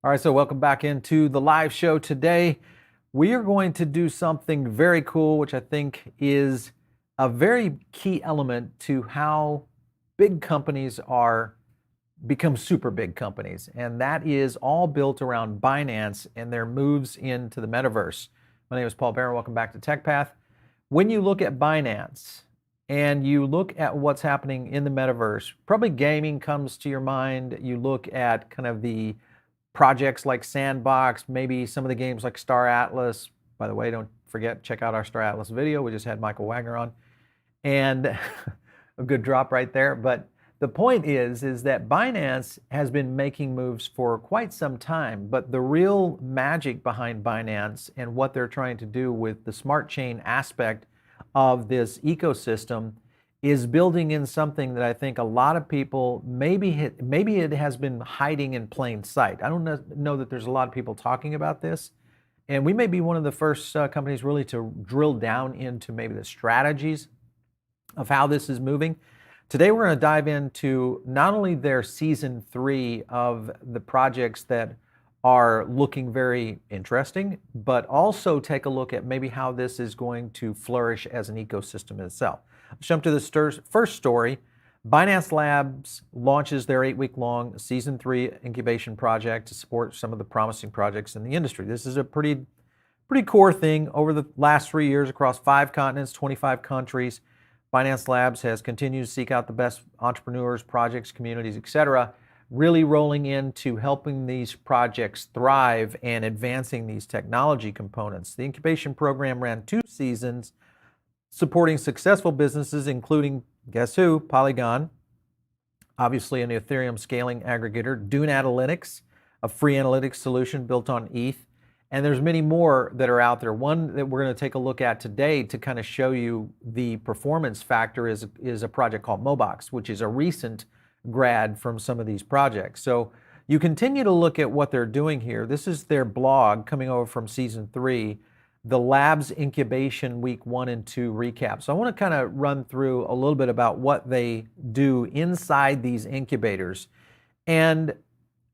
All right, so welcome back into the live show today. We are going to do something very cool, which I think is a very key element to how big companies become super big companies. And that is all built around Binance and their moves into the metaverse. My name is Paul Barron. Welcome back to TechPath. When you look at Binance and you look at what's happening in the metaverse, probably gaming comes to your mind. You look at kind of the projects like Sandbox, maybe some of the games like Star Atlas. By the way, don't forget, check out our Star Atlas video. We just had Michael Wagner on. And a good drop right there. But the point is that Binance has been making moves for quite some time, but the real magic behind Binance and what they're trying to do with the smart chain aspect of this ecosystem is building in something that I think a lot of people, maybe it has been hiding in plain sight. I don't know that there's a lot of people talking about this. And we may be one of the first companies really to drill down into maybe the strategies of how this is moving. Today, we're going to dive into not only their season 3 of the projects that are looking very interesting, but also take a look at maybe how this is going to flourish as an ecosystem itself. Let's jump to the first story. Binance Labs launches their 8-week-long season 3 incubation project to support some of the promising projects in the industry. This is a pretty core thing. Over the last 3 years across 5 continents, 25 countries, Binance Labs has continued to seek out the best entrepreneurs, projects, communities, etc., really rolling into helping these projects thrive and advancing these technology components. The incubation program ran 2 seasons, supporting successful businesses, including, guess who? Polygon, obviously an Ethereum scaling aggregator, Dune Analytics, a free analytics solution built on ETH, and there's many more that are out there. One that we're going to take a look at today to kind of show you the performance factor is a project called Mobox, which is a recent grad from some of these projects. So you continue to look at what they're doing here. This is their blog coming over from season 3, the Labs Incubation Week 1 and 2 recap. So I want to kind of run through a little bit about what they do inside these incubators. And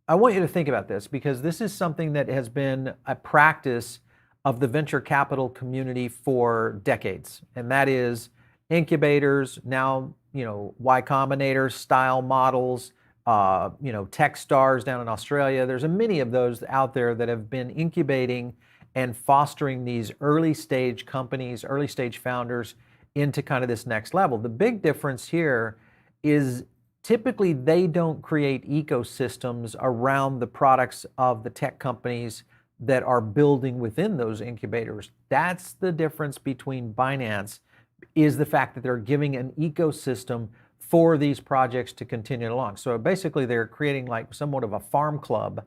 I want you to think about this because this is something that has been a practice of the venture capital community for decades. And that is incubators, now, Y Combinator style models, Techstars down in Australia. There's many of those out there that have been incubating and fostering these early stage companies, early stage founders into kind of this next level. The big difference here is typically they don't create ecosystems around the products of the tech companies that are building within those incubators. That's the difference between Binance, is the fact that they're giving an ecosystem for these projects to continue along. So basically they're creating like somewhat of a farm club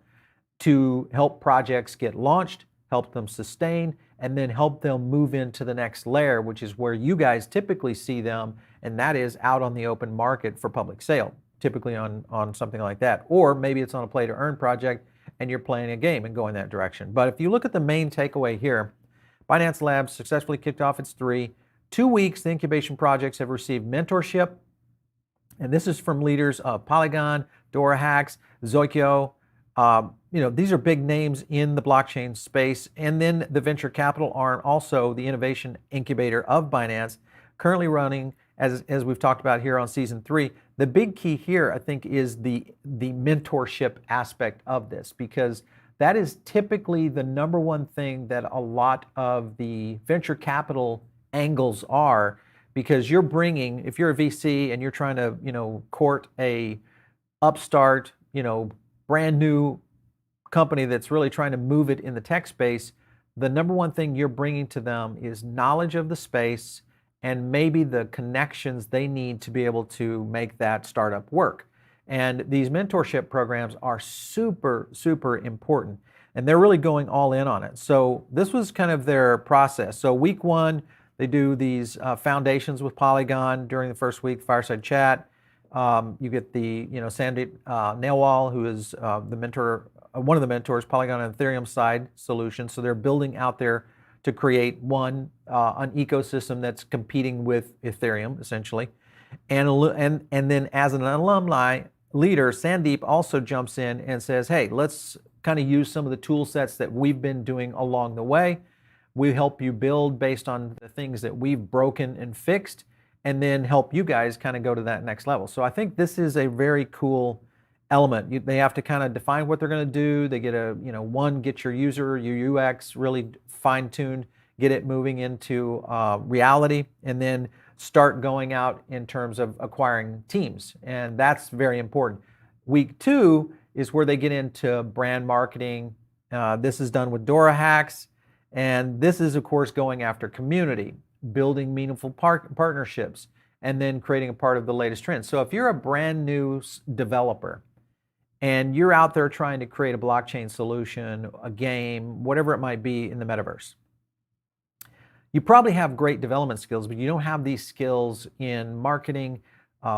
to help projects get launched, help them sustain, and then help them move into the next layer, which is where you guys typically see them, and that is out on the open market for public sale, typically on something like that. Or maybe it's on a play to earn project and you're playing a game and going that direction. But if you look at the main takeaway here, Binance Labs successfully kicked off its 2 weeks. The incubation projects have received mentorship, and this is from leaders of Polygon, DoraHacks, Zoikyo. These are big names in the blockchain space. And then the venture capital arm, also the innovation incubator of Binance, currently running, as we've talked about here on season 3. The big key here, I think, is the mentorship aspect of this, because that is typically the number one thing that a lot of the venture capital angles are, because you're bringing, if you're a VC and you're trying to, court a upstart, brand new company that's really trying to move it in the tech space, the number one thing you're bringing to them is knowledge of the space and maybe the connections they need to be able to make that startup work. And these mentorship programs are super, super important, and they're really going all in on it. So this was kind of their process. So week 1, they do these foundations with Polygon during the first week, fireside chat. You get the, Sandeep Nailwal, who is the mentor, one of the mentors, Polygon and Ethereum side solution. So they're building out there to create an ecosystem that's competing with Ethereum, essentially. And then as an alumni leader, Sandeep also jumps in and says, hey, let's kind of use some of the tool sets that we've been doing along the way. We help you build based on the things that we've broken and fixed, and then help you guys kind of go to that next level. So I think this is a very cool element. They have to kind of define what they're going to do. They get get your user, your UX really fine-tuned, get it moving into reality, and then start going out in terms of acquiring teams. And that's very important. Week 2 is where they get into brand marketing. This is done with Dora Hacks. And this is, of course, going after community, building meaningful partnerships, and then creating a part of the latest trends. So if you're a brand new developer and you're out there trying to create a blockchain solution, a game, whatever it might be in the metaverse, you probably have great development skills, but you don't have these skills in marketing,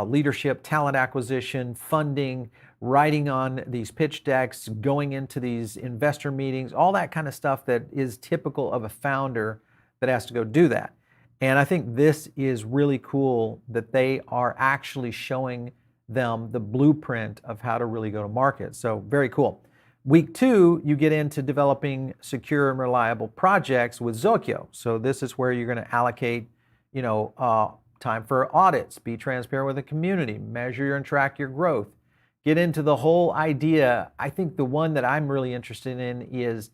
leadership, talent acquisition, funding, writing on these pitch decks, going into these investor meetings, all that kind of stuff that is typical of a founder that has to go do that. And I think this is really cool that they are actually showing them the blueprint of how to really go to market. So very cool. Week 2, you get into developing secure and reliable projects with Zokyo. So this is where you're going to allocate, time for audits, be transparent with the community, measure and track your growth, get into the whole idea. I think the one that I'm really interested in is,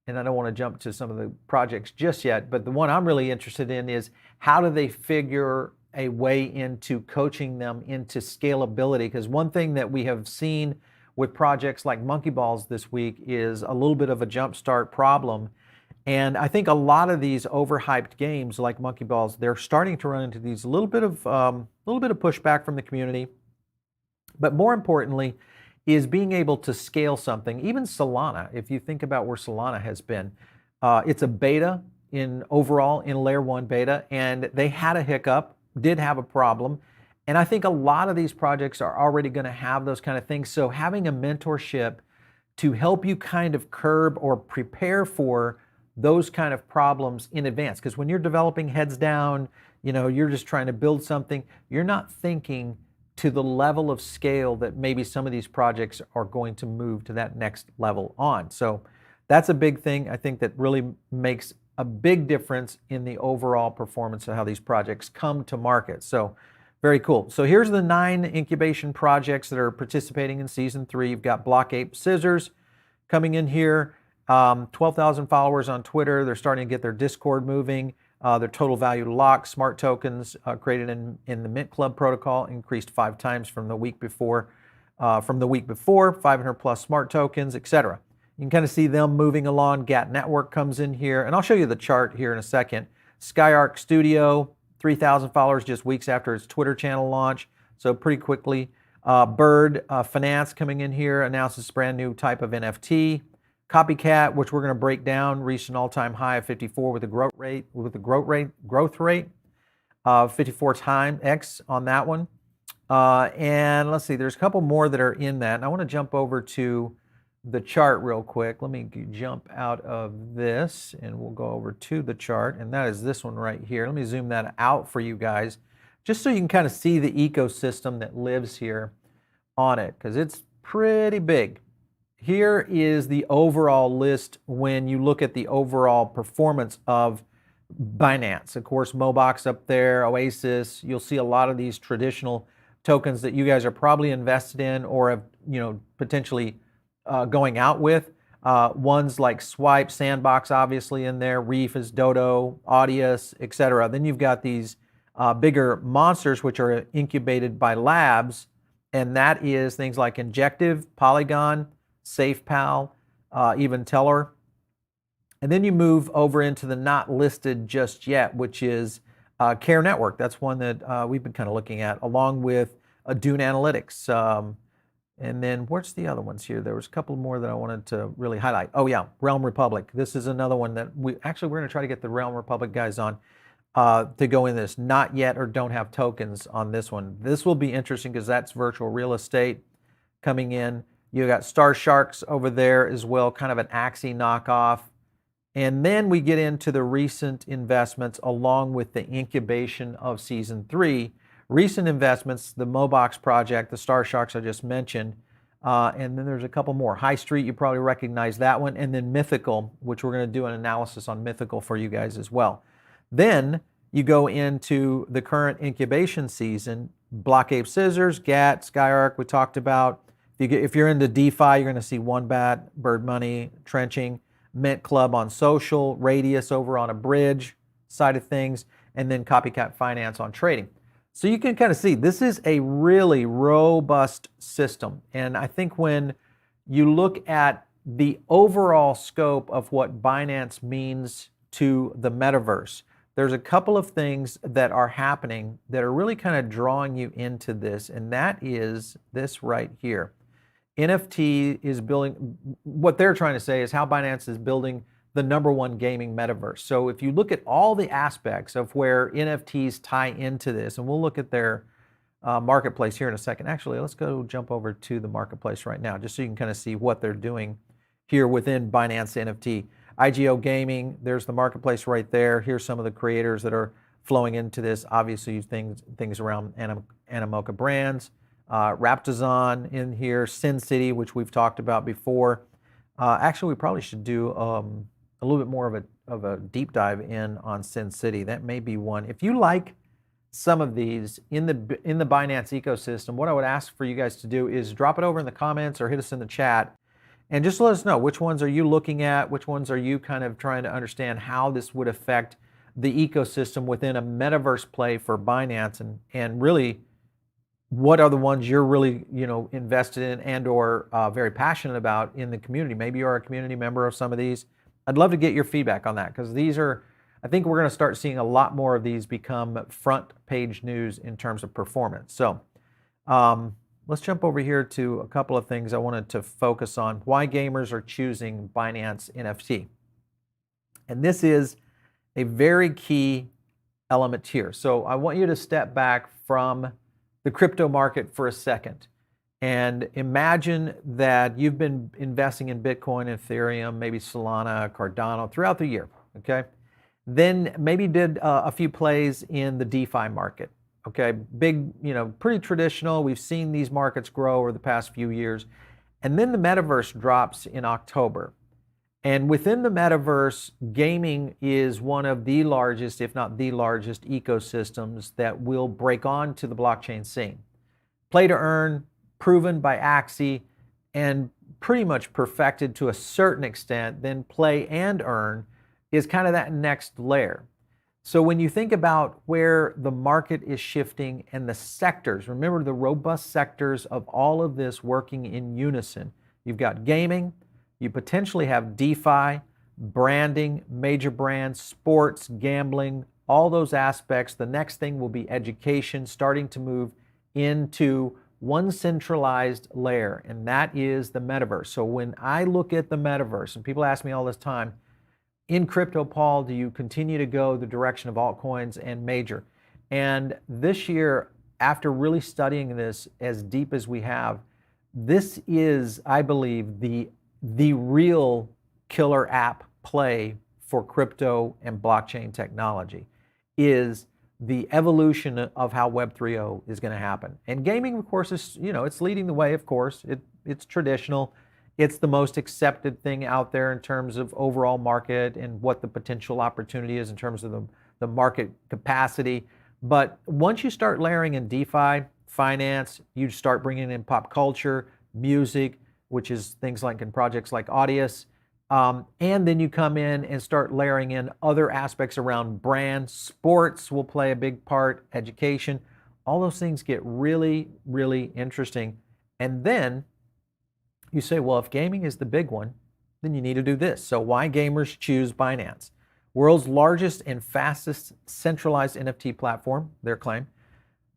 and I don't want to jump to some of the projects just yet, but the one I'm really interested in is how do they figure a way into coaching them into scalability? Because one thing that we have seen with projects like Monkey Balls this week is a little bit of a jumpstart problem. And I think a lot of these overhyped games like Monkey Balls, they're starting to run into these little bit of pushback from the community. But more importantly, is being able to scale something. Even Solana, if you think about where Solana has been, it's a beta in layer 1 beta, and they had a hiccup, did have a problem. And I think a lot of these projects are already going to have those kind of things. So having a mentorship to help you kind of curb or prepare for those kind of problems in advance. Because when you're developing heads down, you're just trying to build something, you're not thinking to the level of scale that maybe some of these projects are going to move to that next level on. So that's a big thing. I think that really makes a big difference in the overall performance of how these projects come to market. So very cool. So here's the 9 incubation projects that are participating in season 3. You've got Block Ape Scissors coming in here, 12,000 followers on Twitter. They're starting to get their Discord moving. Their total value locked, smart tokens created in the Mint Club protocol increased 5 times from the week before. 500 plus smart tokens, etc. You can kind of see them moving along. GAT Network comes in here, and I'll show you the chart here in a second. SkyArk Studio, 3,000 followers just weeks after its Twitter channel launch, so pretty quickly. Bird Finance coming in here, announces brand new type of NFT. Copycat, which we're going to break down, reached an all-time high of 54 with a growth rate of 54 times X on that one. And let's see, there's a couple more that are in that. And I want to jump over to the chart real quick. Let me jump out of this and we'll go over to the chart. And that is this one right here. Let me zoom that out for you guys, just so you can kind of see the ecosystem that lives here on it, because it's pretty big. Here is the overall list when you look at the overall performance of Binance. Of course, Mobox up there, Oasis. You'll see a lot of these traditional tokens that you guys are probably invested in or have, potentially going out with. Ones like Swipe, Sandbox, obviously in there. Reef is Dodo, Audius, etc. Then you've got these bigger monsters which are incubated by labs, and that is things like Injective, Polygon, SafePal, even Teller. And then you move over into the not listed just yet, which is Care Network. That's one that we've been kind of looking at, along with Dune Analytics. And then what's the other ones here? There was a couple more that I wanted to really highlight. Oh yeah, Realm Republic. This is another one that we're going to try to get the Realm Republic guys on to go in this. Not yet or don't have tokens on this one. This will be interesting because that's virtual real estate coming in. You got Star Sharks over there as well, kind of an Axie knockoff. And then we get into the recent investments along with the incubation of season 3. Recent investments, the Mobox project, the Star Sharks I just mentioned, And then there's a couple more. High Street, you probably recognize that one. And then Mythical, which we're going to do an analysis on Mythical for you guys as well. Then you go into the current incubation season. Block Ape Scissors, GAT, SkyArk, we talked about. If you're into DeFi, you're going to see OneBat, Bird Money, Trenching, Mint Club on social, Radius over on a bridge side of things, and then Copycat Finance on trading. So you can kind of see this is a really robust system. And I think when you look at the overall scope of what Binance means to the metaverse, there's a couple of things that are happening that are really kind of drawing you into this, and that is this right here. NFT is building, what they're trying to say is how Binance is building the #1 gaming metaverse. So if you look at all the aspects of where NFTs tie into this, and we'll look at their marketplace here in a second. Actually, let's go jump over to the marketplace right now, just so you can kind of see what they're doing here within Binance NFT. IGO Gaming, there's the marketplace right there. Here's some of the creators that are flowing into this. Obviously, things around Animoca Brands, Raptizon in here, Sin City, which we've talked about before. Actually, we probably should do a little bit more of a deep dive in on Sin City. That may be one. If you like some of these in the Binance ecosystem, what I would ask for you guys to do is drop it over in the comments or hit us in the chat. And just let us know, which ones are you looking at? Which ones are you kind of trying to understand how this would affect the ecosystem within a metaverse play for Binance, and really, what are the ones you're really invested in and or very passionate about in the community? Maybe you're a community member of some of these. I'd love to get your feedback on that, because these are, I think we're going to start seeing a lot more of these become front page news in terms of performance. So let's jump over here to a couple of things I wanted to focus on. Why gamers are choosing Binance NFT. And this is a very key element here. So I want you to step back from the crypto market for a second and imagine that you've been investing in Bitcoin, Ethereum, maybe Solana, Cardano throughout the year, okay? Then maybe did a few plays in the DeFi market. Okay, big, pretty traditional. We've seen these markets grow over the past few years. And then the metaverse drops in October. And within the metaverse, gaming is one of the largest, if not the largest, ecosystems that will break onto the blockchain scene. Play to earn, proven by Axie, and pretty much perfected to a certain extent. Then play and earn is kind of that next layer. So when you think about where the market is shifting and the sectors, remember the robust sectors of all of this working in unison. You've got gaming, you potentially have DeFi, branding, major brands, sports, gambling, all those aspects. The next thing will be education, starting to move into one centralized layer, and that is the metaverse. So when I look at the metaverse, and people ask me all this time, in crypto, Paul, do you continue to go the direction of altcoins and major? And this year, after really studying this as deep as we have, this is, I believe, the real killer app play for crypto and blockchain technology, is the evolution of how Web 3.0 is going to happen. And gaming, of course, is, it's leading the way, of course. It's traditional. It's the most accepted thing out there in terms of overall market and what the potential opportunity is in terms of the market capacity. But once you start layering in DeFi, finance, you start bringing in pop culture, music, which is things like in projects like Audius, and then you come in and start layering in other aspects around brand, sports will play a big part, education. All those things get really, really interesting. And then you say, well, if gaming is the big one, then you need to do this. So why gamers choose Binance? World's largest and fastest centralized NFT platform, their claim.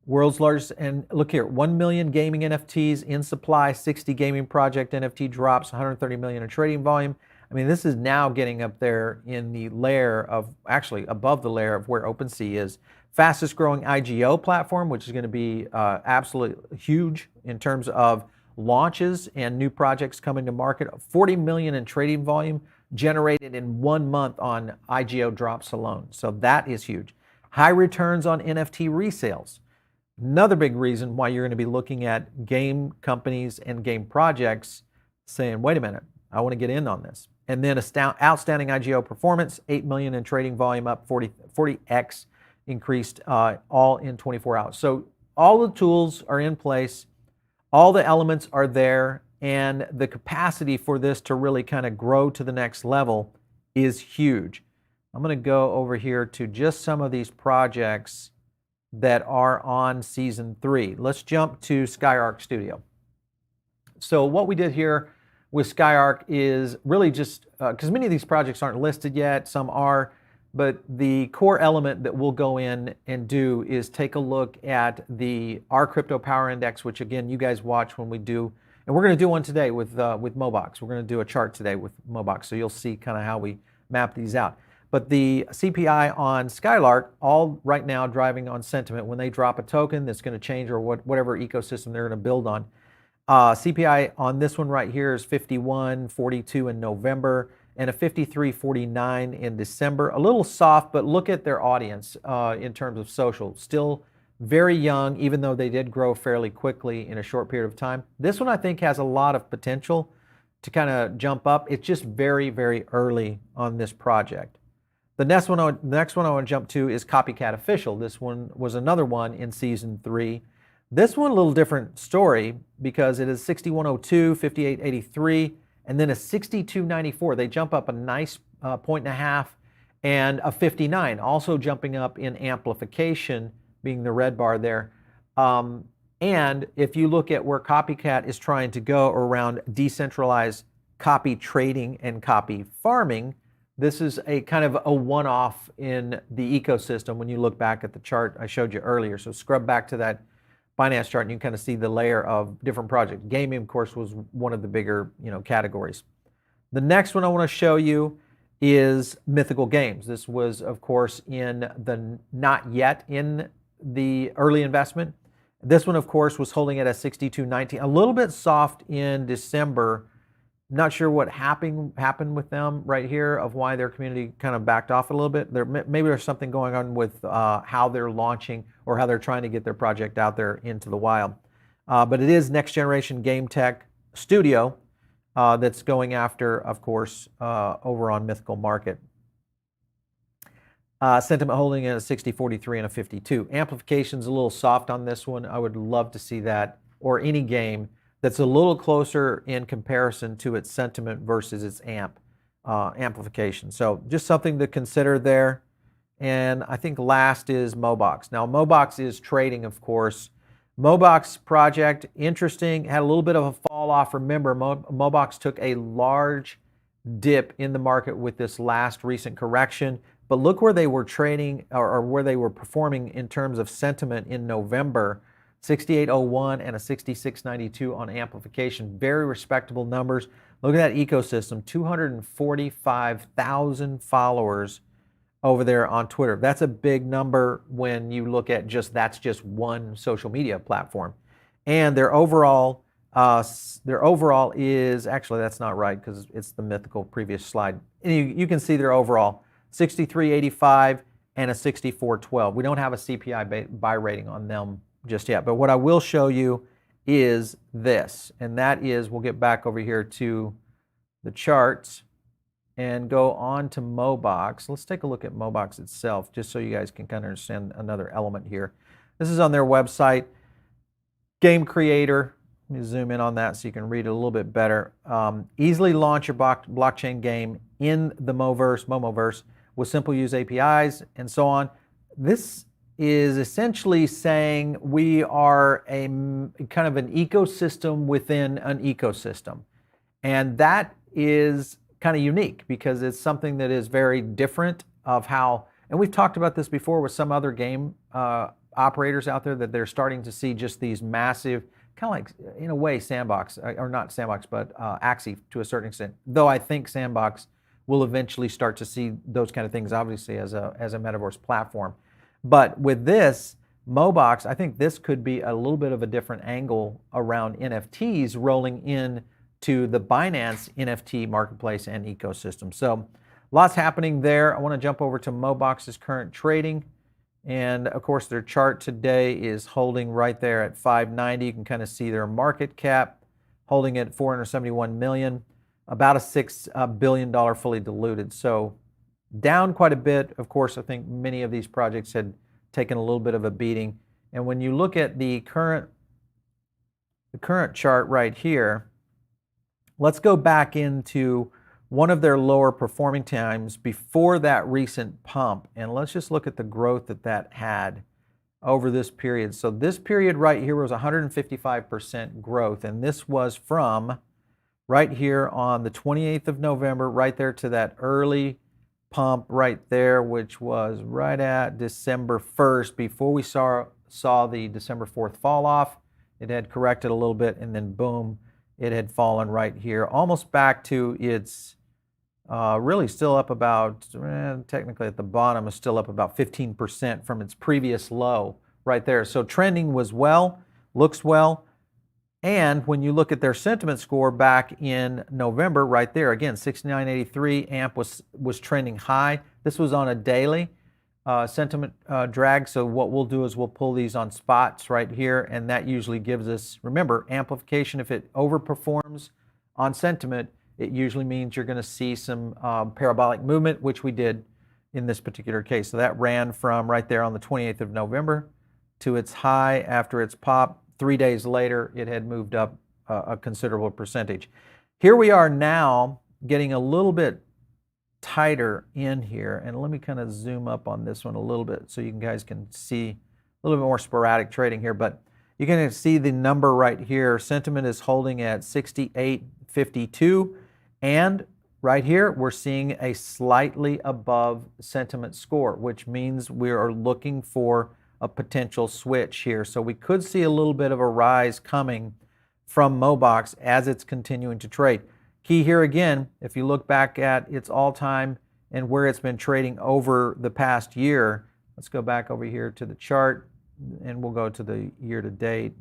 World's largest, and look here, 1 million gaming NFTs in supply, 60 gaming project NFT drops, 130 million in trading volume. I mean, this is now getting up there in the layer of, actually above the layer of where OpenSea is. Fastest growing IGO platform, which is going to be absolutely huge in terms of launches and new projects coming to market. 40 million in trading volume generated in 1 month on IGO drops alone. So that is huge. High returns on NFT resales. Another big reason why you're going to be looking at game companies and game projects saying, wait a minute, I want to get in on this. And then outstanding IGO performance, 8 million in trading volume, up 40x increased, all in 24 hours. So all the tools are in place, all the elements are there, and the capacity for this to really kind of grow to the next level is huge. I'm going to go over here to just some of these projects that are on season 3. Let's jump to SkyArk Studio. So what we did here with SkyArk is really just, because many of these projects aren't listed yet, some are, but the core element that we'll go in and do is take a look at our crypto power index, which again, you guys watch when we do, and we're going to do one today with Mobox. We're going to do a chart today with Mobox, so you'll see kind of how we map these out. But the CPI on SkyArk, all right now driving on sentiment. When they drop a token that's going to change, or whatever ecosystem they're going to build on. CPI on this one right here is 51.42 in November and a 53.49 in December. A little soft, but look at their audience in terms of social. Still very young, even though they did grow fairly quickly in a short period of time. This one I think has a lot of potential to kind of jump up. It's just very, very early on this project. The next one I want to jump to is Copycat Official. This one was another one in season 3. This one a little different story because it is 6102, 5883, and then a 6294. They jump up a nice point and a half, and a 59, also jumping up in amplification, being the red bar there. And if you look at where Copycat is trying to go around decentralized copy trading and copy farming, this is a kind of a one-off in the ecosystem when you look back at the chart I showed you earlier. So scrub back to that Binance chart and you can kind of see the layer of different projects. Gaming, of course, was one of the bigger, categories. The next one I want to show you is Mythical Games. This was, of course, in the not yet in the early investment. This one, of course, was holding at a 62.19, a little bit soft in December. Not sure what happened with them right here, of why their community kind of backed off a little bit. Maybe there's something going on with how they're launching or how they're trying to get their project out there into the wild. But it is next generation game tech studio that's going after, of course, over on Mythical Market. Sentiment holding at a 60.43 and a 52. Amplification's a little soft on this one. I would love to see that, or any game that's a little closer in comparison to its sentiment versus its amplification. So just something to consider there. And I think last is Mobox. Now Mobox is trading, of course. Mobox project, interesting, had a little bit of a fall off. Remember, Mobox took a large dip in the market with this last recent correction. But look where they were trading, or where they were performing in terms of sentiment in November. 68.01 and a 66.92 on amplification. Very respectable numbers. Look at that ecosystem, 245,000 followers over there on Twitter. That's a big number when you look at that's just one social media platform. And their overall is, actually that's not right because it's the Mythical previous slide. And you can see their overall 63.85 and a 64.12. We don't have a CPI buy rating on them just yet, but what I will show you is this, and that is, we'll get back over here to the charts and go on to Mobox. Let's take a look at Mobox itself, just so you guys can kind of understand another element here. This is on their website, Game Creator. Let me zoom in on that so you can read it a little bit better. Easily launch your blockchain game in the Momoverse with simple use APIs and so on. This is essentially saying we are a kind of an ecosystem within an ecosystem. And that is kind of unique because it's something that is very different of how, and we've talked about this before with some other game operators out there, that they're starting to see just these massive, kind of like, in a way, Sandbox, or not Sandbox, but Axie to a certain extent. Though I think Sandbox will eventually start to see those kind of things, obviously, as a Metaverse platform. But with this, Mobox, I think this could be a little bit of a different angle around NFTs rolling in to the Binance NFT marketplace and ecosystem. So lots happening there. I want to jump over to Mobox's current trading And of course, their chart today is holding right there at 590. You can kind of see their market cap holding at 471 million, about a $6 billion fully diluted. So down quite a bit. Of course, I think many of these projects had taken a little bit of a beating. And when you look at the current chart right here, let's go back into one of their lower performing times before that recent pump. And let's just look at the growth that had over this period. So this period right here was 155% growth. And this was from right here on the 28th of November, right there to that early pump right there, which was right at December 1st, before we saw the December 4th fall off. It had corrected a little bit, and then boom, it had fallen right here, almost back to its really still up about, technically at the bottom, is still up about 15% from its previous low right there. So trending was well, looks well. And when you look at their sentiment score back in November, right there, again, 6983, AMP was trending high. This was on a daily sentiment drag. So what we'll do is we'll pull these on spots right here, and that usually gives us, remember, amplification. If it overperforms on sentiment, it usually means you're going to see some parabolic movement, which we did in this particular case. So that ran from right there on the 28th of November to its high after its pop. 3 days later, it had moved up a considerable percentage. Here we are now getting a little bit tighter in here. And let me kind of zoom up on this one a little bit so you guys can see a little bit more sporadic trading here. But you can see the number right here. Sentiment is holding at 68.52. And right here, we're seeing a slightly above sentiment score, which means we are looking for a potential switch here. So we could see a little bit of a rise coming from Mobox as it's continuing to trade. Key here again, if you look back at its all-time and where it's been trading over the past year, let's go back over here to the chart and we'll go to the year-to-date.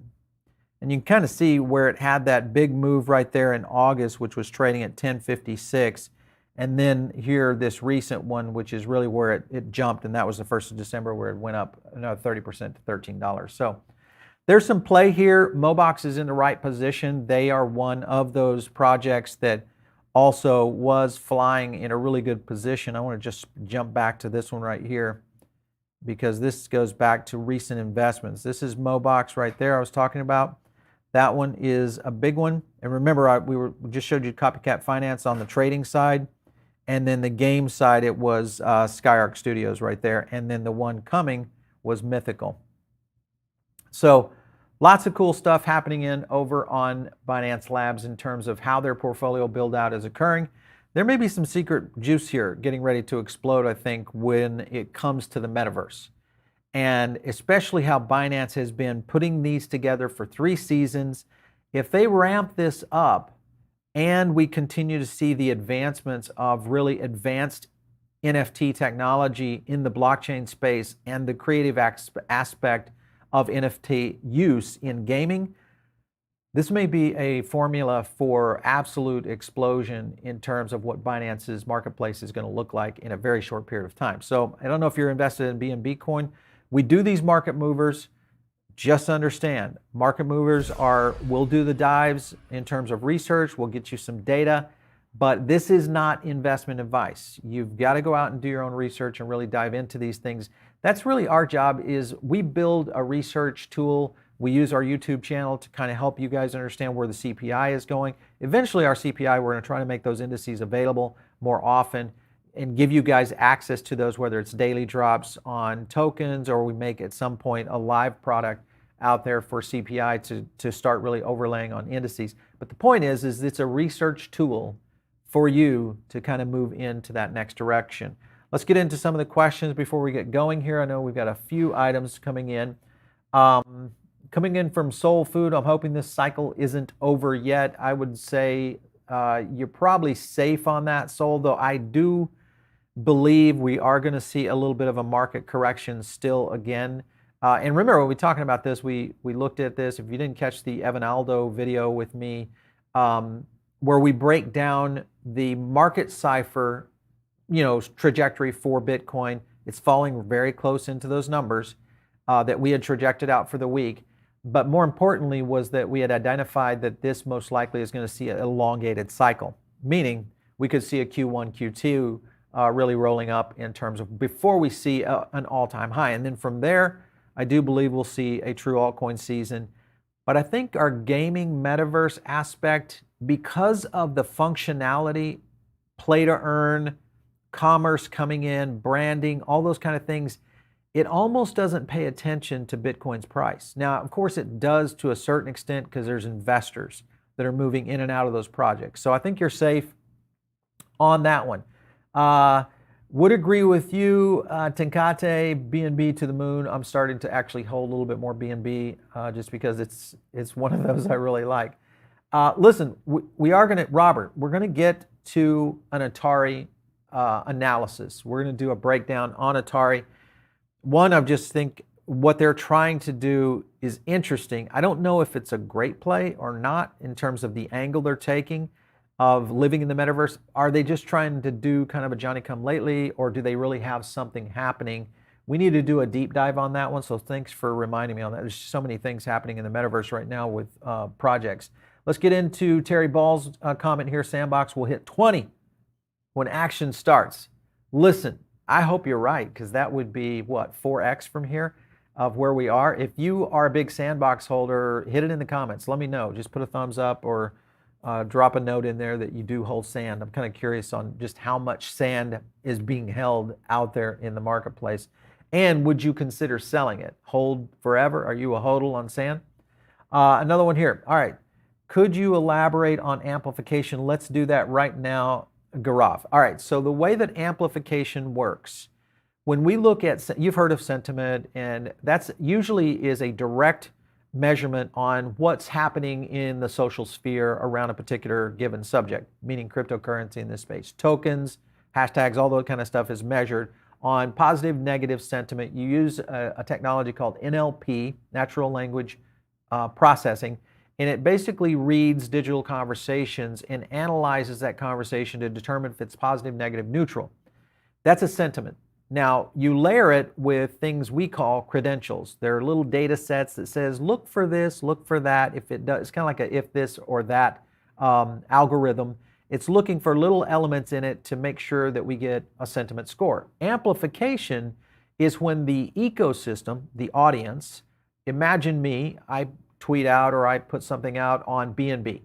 And you can kind of see where it had that big move right there in August, which was trading at 1056. And then here, this recent one, which is really where it jumped, and that was the 1st of December, where it went up another 30% to $13. So there's some play here. Mobox is in the right position. They are one of those projects that also was flying in a really good position. I want to just jump back to this one right here, because this goes back to recent investments. This is Mobox right there I was talking about. That one is a big one. And remember, we just showed you Copycat Finance on the trading side. And then the game side, it was SkyArk Studios right there. And then the one coming was Mythical. So lots of cool stuff happening over on Binance Labs in terms of how their portfolio build out is occurring. There may be some secret juice here getting ready to explode, I think, when it comes to the Metaverse. And especially how Binance has been putting these together for 3 seasons. If they ramp this up, and we continue to see the advancements of really advanced NFT technology in the blockchain space and the creative aspect of NFT use in gaming, this may be a formula for absolute explosion in terms of what Binance's marketplace is going to look like in a very short period of time. So I don't know if you're invested in BNB coin. We do these market movers. Just understand, market movers we'll do the dives in terms of research, we'll get you some data, but this is not investment advice. You've got to go out and do your own research and really dive into these things. That's really our job. Is we build a research tool. We use our YouTube channel to kind of help you guys understand where the CPI is going. Eventually our CPI, we're going to try to make those indices available more often and give you guys access to those, whether it's daily drops on tokens or we make at some point a live product out there for CPI to start really overlaying on indices. But the point is it's a research tool for you to kind of move into that next direction. Let's get into some of the questions before we get going here. I know we've got a few items coming in. Coming in from Soul Food, I'm hoping this cycle isn't over yet. I would say you're probably safe on that, Soul, though I do believe we are going to see a little bit of a market correction still again. And remember, when we're talking about this, we looked at this. If you didn't catch the Evan Aldo video with me, where we break down the market cipher, trajectory for Bitcoin It's falling very close into those numbers that we had projected out for the week. But more importantly was that we had identified that this most likely is going to see an elongated cycle, meaning we could see a Q1, Q2 really rolling up in terms of before we see an all-time high. And then from there, I do believe we'll see a true altcoin season. But I think our gaming metaverse aspect, because of the functionality, play to earn, commerce coming in, branding, all those kind of things, it almost doesn't pay attention to Bitcoin's price. Now, of course, it does to a certain extent because there's investors that are moving in and out of those projects. So I think you're safe on that one. Would agree with you, Tenkate, BNB to the moon. I'm starting to actually hold a little bit more BNB just because it's one of those I really like. Listen, we are going to, Robert, we're going to get to an Atari analysis. We're going to do a breakdown on Atari. One, I just think what they're trying to do is interesting. I don't know if it's a great play or not in terms of the angle they're taking of living in the metaverse. Are they just trying to do kind of a Johnny-come-lately, or do they really have something happening? We need to do a deep dive on that one, so thanks for reminding me on that. There's so many things happening in the metaverse right now with projects. Let's get into Terry Ball's comment here. Sandbox will hit 20 when action starts. Listen, I hope you're right, because that would be, what, 4x from here of where we are? If you are a big Sandbox holder, hit it in the comments. Let me know. Just put a thumbs up or drop a note in there that you do hold sand. I'm kind of curious on just how much sand is being held out there in the marketplace. And would you consider selling it? Hold forever? Are you a hodl on sand? Another one here. All right. Could you elaborate on amplification? Let's do that right now, Gaurav. All right. So the way that amplification works, when we look at, you've heard of sentiment, and that's usually is a direct measurement on what's happening in the social sphere around a particular given subject, meaning cryptocurrency in this space. Tokens, hashtags, all that kind of stuff is measured on positive, negative sentiment. You use a technology called NLP, natural language processing, and it basically reads digital conversations and analyzes that conversation to determine if it's positive, negative, neutral. That's a sentiment. Now, you layer it with things we call credentials. There are little data sets that says, look for this, look for that. If it does, it's kind of like a if this or that algorithm. It's looking for little elements in it to make sure that we get a sentiment score. Amplification is when the ecosystem, the audience, imagine me, I tweet out or I put something out on BNB.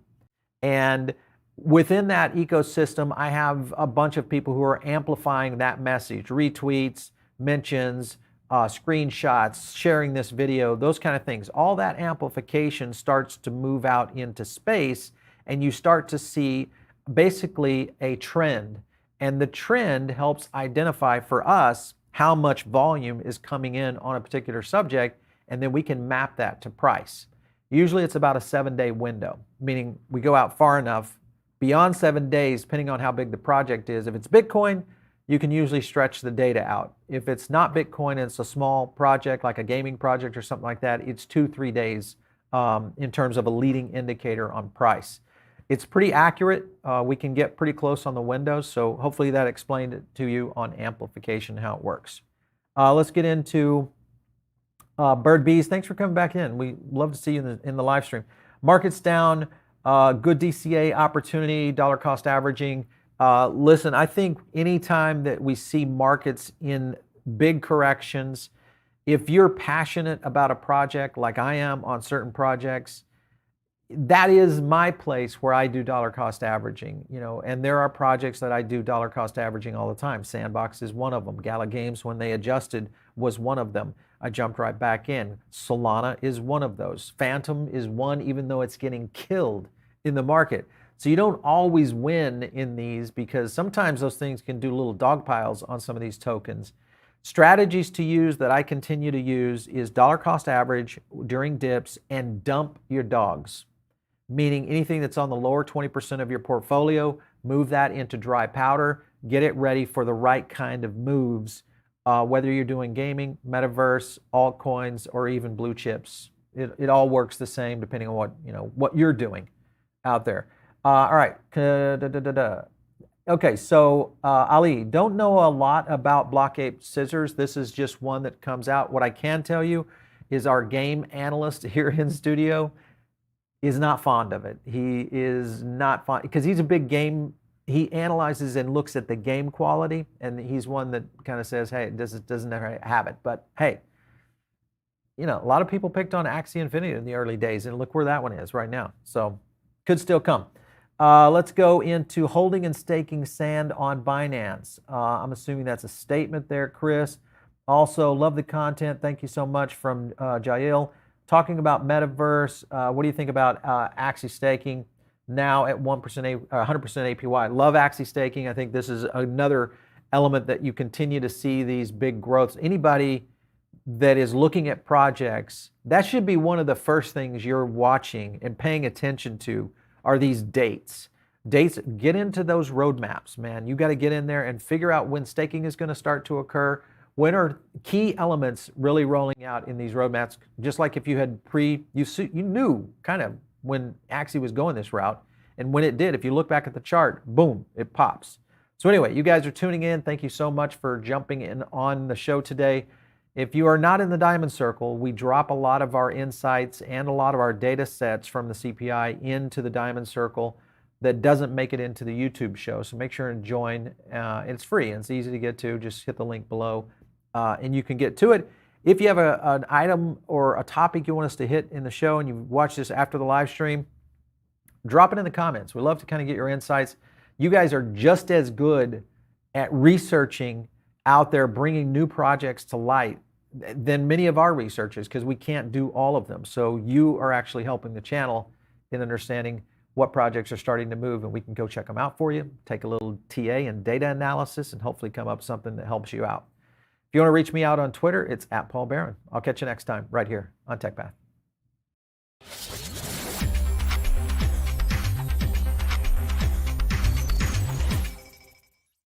And within that ecosystem, I have a bunch of people who are amplifying that message, retweets, mentions, screenshots, sharing this video, those kind of things. All that amplification starts to move out into space, and you start to see basically a trend. And the trend helps identify for us how much volume is coming in on a particular subject, and then we can map that to price. Usually it's about a 7-day window, meaning we go out far enough. Beyond 7 days, depending on how big the project is. If it's Bitcoin, you can usually stretch the data out. If it's not Bitcoin and it's a small project, like a gaming project or something like that, it's 2-3 days in terms of a leading indicator on price. It's pretty accurate. We can get pretty close on the windows, so hopefully that explained it to you on amplification, how it works. Let's get into Bird Bees. Thanks for coming back in. We love to see you in the live stream. Market's down. Good DCA opportunity, dollar cost averaging. Listen, I think anytime that we see markets in big corrections, if you're passionate about a project like I am on certain projects, that is my place where I do dollar cost averaging, and there are projects that I do dollar cost averaging all the time. Sandbox is one of them. Gala Games, when they adjusted, was one of them. I jumped right back in. Solana is one of those. Phantom is one, even though it's getting killed in the market. So you don't always win in these because sometimes those things can do little dog piles on some of these tokens. Strategies to use that I continue to use is dollar cost average during dips and dump your dogs, meaning anything that's on the lower 20% of your portfolio, move that into dry powder, get it ready for the right kind of moves. Whether you're doing gaming, metaverse, altcoins, or even blue chips, it all works the same depending on what you're doing out there. All right, Okay, so Ali, don't know a lot about Block Ape Scissors. This is just one that comes out. What I can tell you is our game analyst here in studio is not fond of it. He is not fond because he's a big game. He analyzes and looks at the game quality, and he's one that kind of says, "Hey, this doesn't have it." But hey, you know, a lot of people picked on Axie Infinity in the early days, and look where that one is right now. So could still come. Let's go into holding and staking sand on Binance. I'm assuming that's a statement there, Chris. Also, love the content. Thank you so much from Jael. Talking about Metaverse, what do you think about Axie staking now at 1%, 100% APY? Love Axie staking. I think this is another element that you continue to see these big growths. Anybody that is looking at projects, that should be one of the first things you're watching and paying attention to are these dates. Dates, get into those roadmaps, man. You got to get in there and figure out when staking is going to start to occur. When are key elements really rolling out in these roadmaps? Just like if you had you knew kind of when Axie was going this route. And when it did, if you look back at the chart, boom, it pops. So anyway, you guys are tuning in. Thank you so much for jumping in on the show today. If you are not in the Diamond Circle, we drop a lot of our insights and a lot of our data sets from the CPI into the Diamond Circle that doesn't make it into the YouTube show. So make sure and join. It's free and it's easy to get to. Just hit the link below and you can get to it. If you have an item or a topic you want us to hit in the show and you watch this after the live stream, drop it in the comments. We love to kind of get your insights. You guys are just as good at researching out there, bringing new projects to light than many of our researchers because we can't do all of them. So you are actually helping the channel in understanding what projects are starting to move, and we can go check them out for you, take a little TA and data analysis, and hopefully come up with something that helps you out. If you want to reach me out on Twitter, it's @PaulBaron. I'll catch you next time right here on TechPath.